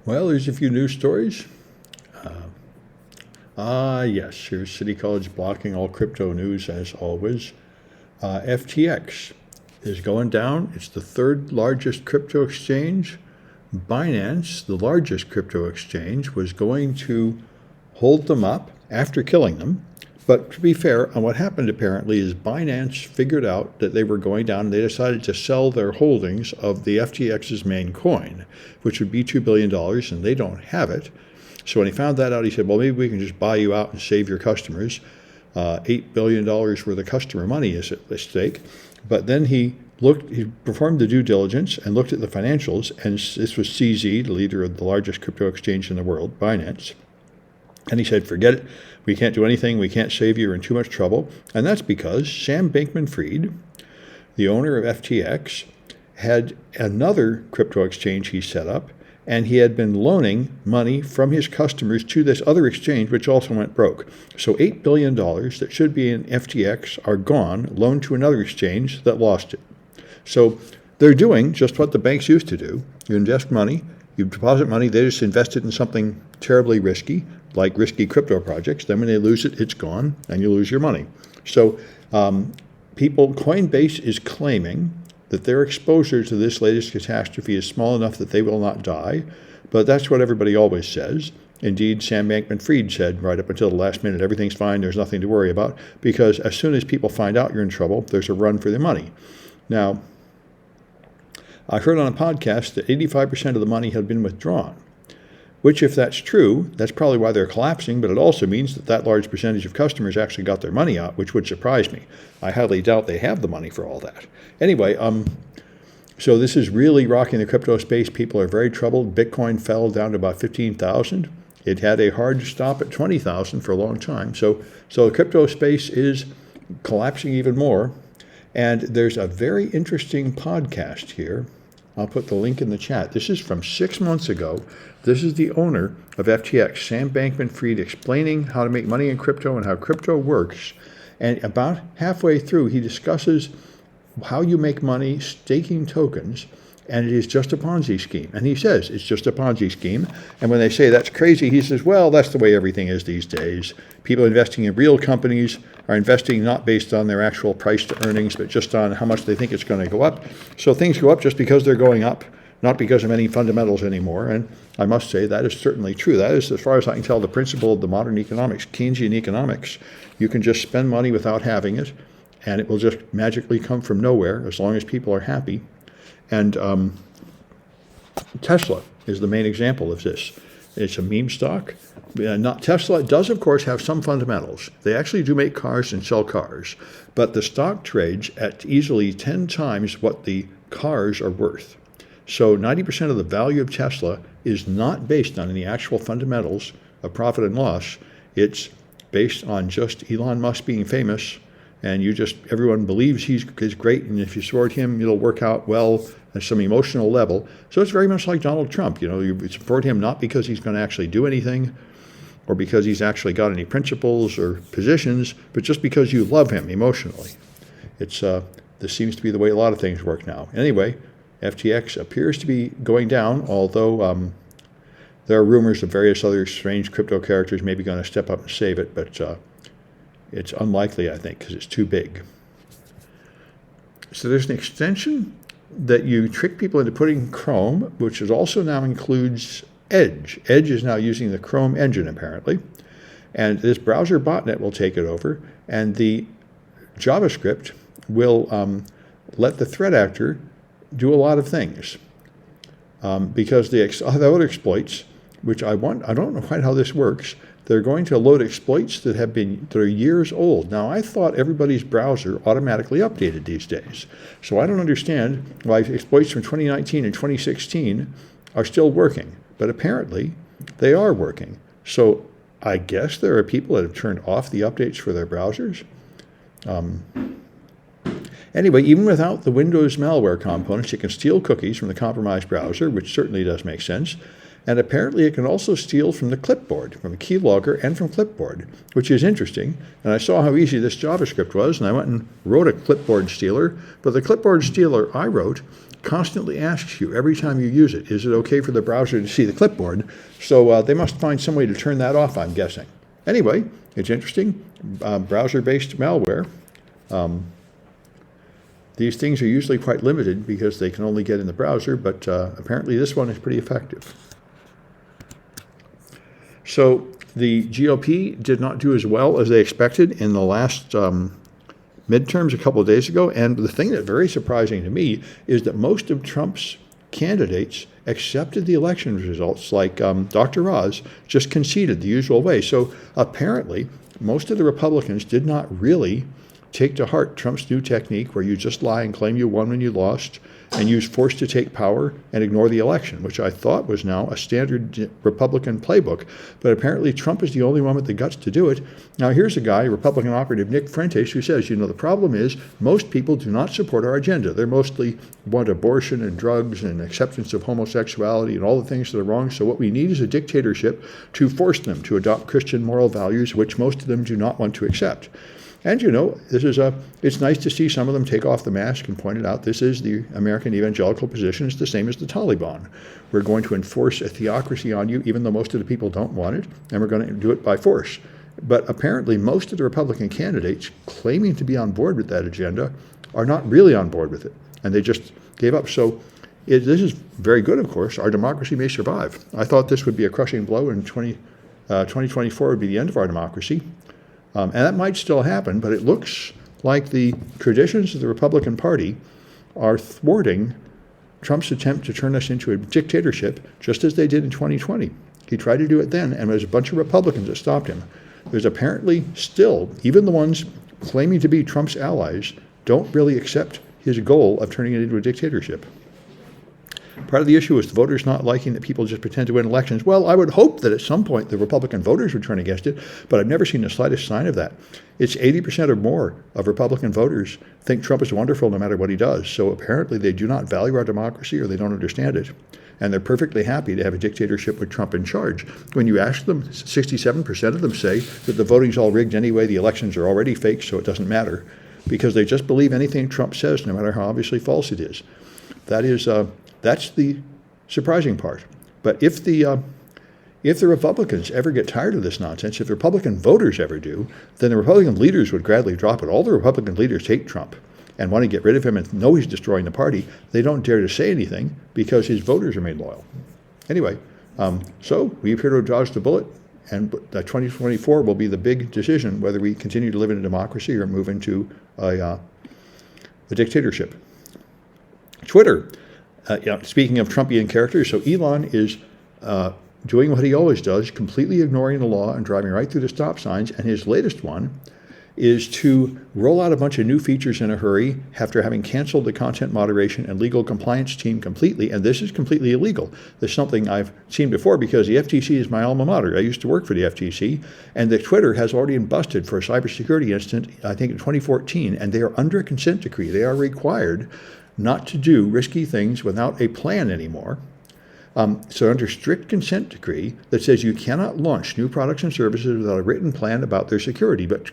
Well, there's a few news stories. Yes, here's City College blocking all crypto news as always. FTX is going down. It's the third largest crypto exchange. Binance, the largest crypto exchange, was going to hold them up after killing them. But to be fair, and what happened apparently is Binance figured out that they were going down and they decided to sell their holdings of the FTX's main coin, which would be $2 billion, and they don't have it. So when he found that out, he said, well, maybe we can just buy you out and save your customers. $8 billion worth of customer money is at stake. But then he performed the due diligence and looked at the financials, and this was CZ, the leader of the largest crypto exchange in the world, Binance. And he said, forget it. We can't do anything. We can't save you. You're in too much trouble. And that's because Sam Bankman-Fried, the owner of FTX, had another crypto exchange he set up, and he had been loaning money from his customers to this other exchange, which also went broke. So $8 billion that should be in FTX are gone, loaned to another exchange that lost it. So they're doing just what the banks used to do. You invest money, you deposit money, they just invest it in something terribly risky, like risky crypto projects. Then when they lose it, it's gone, and you lose your money. So Coinbase is claiming that their exposure to this latest catastrophe is small enough that they will not die. But that's what everybody always says. Indeed, Sam Bankman-Fried said right up until the last minute, everything's fine, there's nothing to worry about, because as soon as people find out you're in trouble, there's a run for their money. Now, I heard on a podcast that 85% of the money had been withdrawn, which, if that's true, that's probably why they're collapsing, but it also means that that large percentage of customers actually got their money out, which would surprise me. I highly doubt they have the money for all that. Anyway, so this is really rocking the crypto space. People are very troubled. Bitcoin fell down to about 15,000. It had a hard stop at 20,000 for a long time. So the crypto space is collapsing even more. And there's a very interesting podcast here. I'll put the link in the chat. This is from 6 months ago. This is the owner of FTX, Sam Bankman-Fried, explaining how to make money in crypto and how crypto works. And about halfway through, he discusses how you make money staking tokens, and it is just a Ponzi scheme. And he says it's just a Ponzi scheme. And when they say that's crazy, he says, well, that's the way everything is these days. People investing in real companies are investing not based on their actual price to earnings, but just on how much they think it's going to go up. So things go up just because they're going up, not because of any fundamentals anymore. And I must say that is certainly true. That is, as far as I can tell, the principle of the modern economics, Keynesian economics. You can just spend money without having it, and it will just magically come from nowhere as long as people are happy. And Tesla is the main example of this. It's a meme stock. Tesla does, of course, have some fundamentals. They actually do make cars and sell cars, but the stock trades at easily 10 times what the cars are worth. So 90% of the value of Tesla is not based on any actual fundamentals of profit and loss. It's based on just Elon Musk being famous, and everyone believes he's great, and if you support him, it'll work out well at some emotional level. So it's very much like Donald Trump. You support him not because he's going to actually do anything or because he's actually got any principles or positions, but just because you love him emotionally. This seems to be the way a lot of things work now. Anyway, FTX appears to be going down, although there are rumors of various other strange crypto characters maybe going to step up and save it, but it's unlikely, I think, because it's too big. So there's an extension that you trick people into putting Chrome, which also now includes Edge. Edge is now using the Chrome engine, apparently. And this browser botnet will take it over, and the JavaScript will let the threat actor do a lot of things. Because the other exploits, which I don't know quite how this works, they're going to load exploits that are years old. Now, I thought everybody's browser automatically updated these days. So I don't understand why exploits from 2019 and 2016 are still working. But apparently, they are working. So I guess there are people that have turned off the updates for their browsers. Anyway, even without the Windows malware components, it can steal cookies from the compromised browser, which certainly does make sense. And apparently it can also steal from the clipboard, from a keylogger and from clipboard, which is interesting. And I saw how easy this JavaScript was, and I went and wrote a clipboard stealer. But the clipboard stealer I wrote constantly asks you every time you use it, is it okay for the browser to see the clipboard? So they must find some way to turn that off, I'm guessing. Anyway, it's interesting. Browser-based malware. These things are usually quite limited because they can only get in the browser, but apparently this one is pretty effective. So the GOP did not do as well as they expected in the last midterms a couple of days ago. And the thing that's very surprising to me is that most of Trump's candidates accepted the election results, like Dr. Oz just conceded the usual way. So apparently, most of the Republicans did not really take to heart Trump's new technique where you just lie and claim you won when you lost and use force to take power and ignore the election, which I thought was now a standard Republican playbook. But apparently Trump is the only one with the guts to do it. Now here's a guy, Republican operative Nick Fuentes, who says, you know, the problem is most people do not support our agenda. They're mostly want abortion and drugs and acceptance of homosexuality and all the things that are wrong. So what we need is a dictatorship to force them to adopt Christian moral values, which most of them do not want to accept. And, you know, it's nice to see some of them take off the mask and point it out. This is the American evangelical position. It's the same as the Taliban. We're going to enforce a theocracy on you, even though most of the people don't want it, and we're going to do it by force. But apparently most of the Republican candidates claiming to be on board with that agenda are not really on board with it, and they just gave up. So this is very good, of course. Our democracy may survive. I thought this would be a crushing blow, and 2024 would be the end of our democracy. And that might still happen, but it looks like the traditions of the Republican Party are thwarting Trump's attempt to turn us into a dictatorship, just as they did in 2020. He tried to do it then, and there's a bunch of Republicans that stopped him. There's apparently still, even the ones claiming to be Trump's allies, don't really accept his goal of turning it into a dictatorship. Part of the issue is the voters not liking that people just pretend to win elections. Well, I would hope that at some point the Republican voters would turn against it, but I've never seen the slightest sign of that. It's 80% or more of Republican voters think Trump is wonderful no matter what he does. So apparently they do not value our democracy or they don't understand it. And they're perfectly happy to have a dictatorship with Trump in charge. When you ask them, 67% of them say that the voting's all rigged anyway, the elections are already fake, so it doesn't matter, because they just believe anything Trump says, no matter how obviously false it is. That's the surprising part. But if the Republicans ever get tired of this nonsense, if the Republican voters ever do, then the Republican leaders would gradually drop it. All the Republican leaders hate Trump and want to get rid of him and know he's destroying the party. They don't dare to say anything because his voters remain loyal. Anyway, so we appear to have dodged the bullet, and 2024 will be the big decision whether we continue to live in a democracy or move into a dictatorship. Twitter. Speaking of Trumpian characters, so Elon is doing what he always does, completely ignoring the law and driving right through the stop signs. And his latest one is to roll out a bunch of new features in a hurry after having canceled the content moderation and legal compliance team completely. And this is completely illegal. This is something I've seen before because the FTC is my alma mater. I used to work for the FTC, and the Twitter has already been busted for a cybersecurity incident, I think in 2014, and they are under a consent decree. They are required not to do risky things without a plan anymore. So under strict consent decree that says you cannot launch new products and services without a written plan about their security. But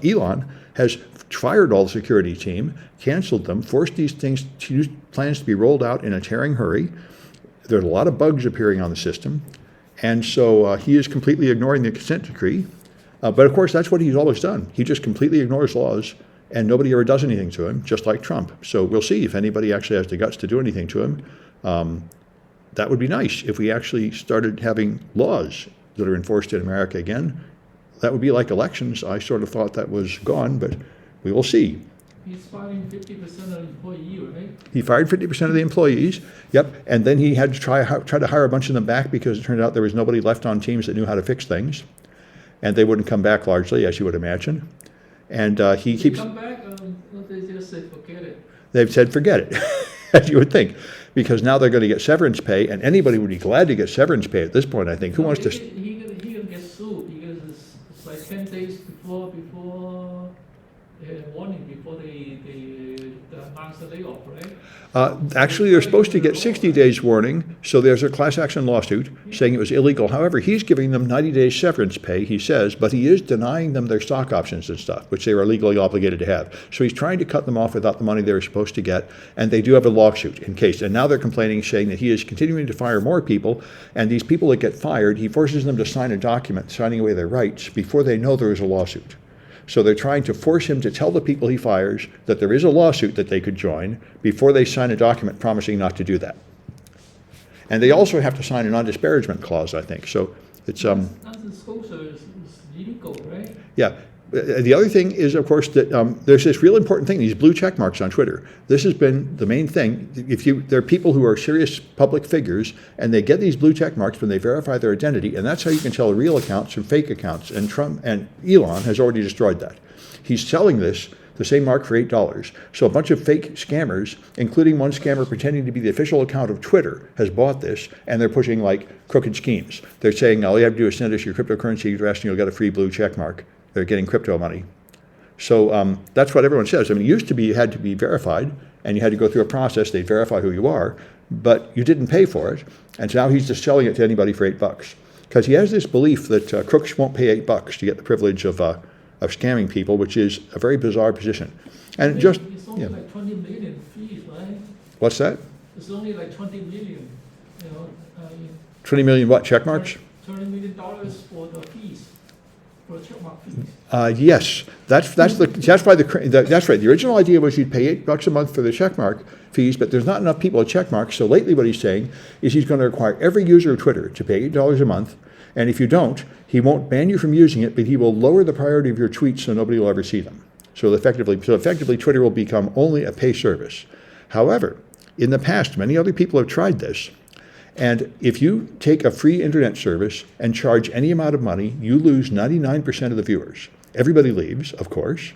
Elon has fired all the security team, canceled them, forced these plans to be rolled out in a tearing hurry. There's a lot of bugs appearing on the system. And so he is completely ignoring the consent decree. But of course, that's what he's always done. He just completely ignores laws, and nobody ever does anything to him, just like Trump. So we'll see if anybody actually has the guts to do anything to him. That would be nice if we actually started having laws that are enforced in America again. That would be like elections. I sort of thought that was gone, but we will see. He's firing 50% of the employees, right? He fired 50% of the employees, yep, and then he had to try to hire a bunch of them back because it turned out there was nobody left on teams that knew how to fix things, and they wouldn't come back largely, as you would imagine. And he keeps... Come back, or they just say forget it? They've said forget it, as you would think, because now they're going to get severance pay, and anybody would be glad to get severance pay at this point, I think. Who wants to... He gonna get sued because it's like 10 days before warning, before they announce the layoff, right? Actually, they're supposed to get 60 days warning, so there's a class action lawsuit saying it was illegal. However, he's giving them 90 days severance pay, he says, but he is denying them their stock options and stuff, which they were legally obligated to have. So he's trying to cut them off without the money they were supposed to get, and they do have a lawsuit in case. And now they're complaining, saying that he is continuing to fire more people, and these people that get fired, he forces them to sign a document signing away their rights before they know there is a lawsuit. So they're trying to force him to tell the people he fires that there is a lawsuit that they could join before they sign a document promising not to do that. And they also have to sign a non-disparagement clause, I think. So it's Non-disclosure is illegal, right? yeah. The other thing is, of course, that there's this real important thing, these blue check marks on Twitter. This has been the main thing. There are people who are serious public figures, and they get these blue check marks when they verify their identity, and that's how you can tell real accounts from fake accounts. And Trump and Elon has already destroyed that. He's selling the same mark for $8. So a bunch of fake scammers, including one scammer pretending to be the official account of Twitter, has bought this, and they're pushing like crooked schemes. They're saying all you have to do is send us your cryptocurrency address, and you'll get a free blue check mark. They're getting crypto money. So that's what everyone says. I mean, it used to be you had to be verified, and you had to go through a process. They'd verify who you are, but you didn't pay for it. And so now he's just selling it to anybody for $8. Because he has this belief that crooks won't pay $8 to get the privilege of scamming people, which is a very bizarre position. And just, It's only like 20 million fees, right? what's that? It's only like 20 million, 20 million what, check marks? $20 million for the fees, for the check mark fees. Yes, that's right. The original idea was you'd pay $8 a month for the checkmark fees, but there's not enough people at checkmarks. So lately, what he's saying is he's going to require every user of Twitter to pay $8 a month, and if you don't, he won't ban you from using it, but he will lower the priority of your tweets so nobody will ever see them. So effectively, Twitter will become only a pay service. However, in the past, many other people have tried this. And if you take a free internet service and charge any amount of money, you lose 99% of the viewers. Everybody leaves, of course.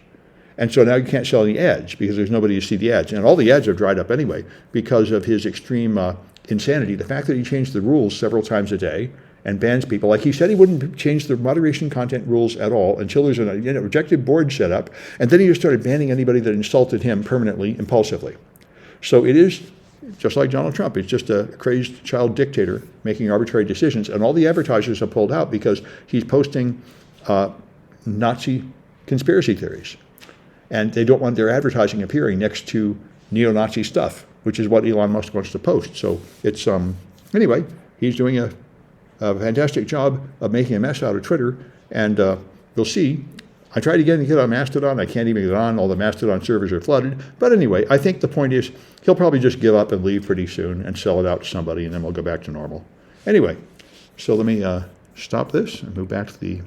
And so now you can't sell any ads because there's nobody to see the ads. And all the ads have dried up anyway because of his extreme insanity. The fact that he changed the rules several times a day and bans people. Like he said he wouldn't change the moderation content rules at all until there's an objective board set up. And then he just started banning anybody that insulted him permanently, impulsively. So it is just like Donald Trump. It's just a crazed child dictator making arbitrary decisions. And all the advertisers have pulled out because he's posting Nazi conspiracy theories. And they don't want their advertising appearing next to neo-Nazi stuff, which is what Elon Musk wants to post. So it's, anyway, he's doing a fantastic job of making a mess out of Twitter. And you'll see. I tried again to get on Mastodon. I can't even get on. All the Mastodon servers are flooded. But anyway, I think the point is he'll probably just give up and leave pretty soon and sell it out to somebody, and then we'll go back to normal. Anyway, so let me stop this and move back to the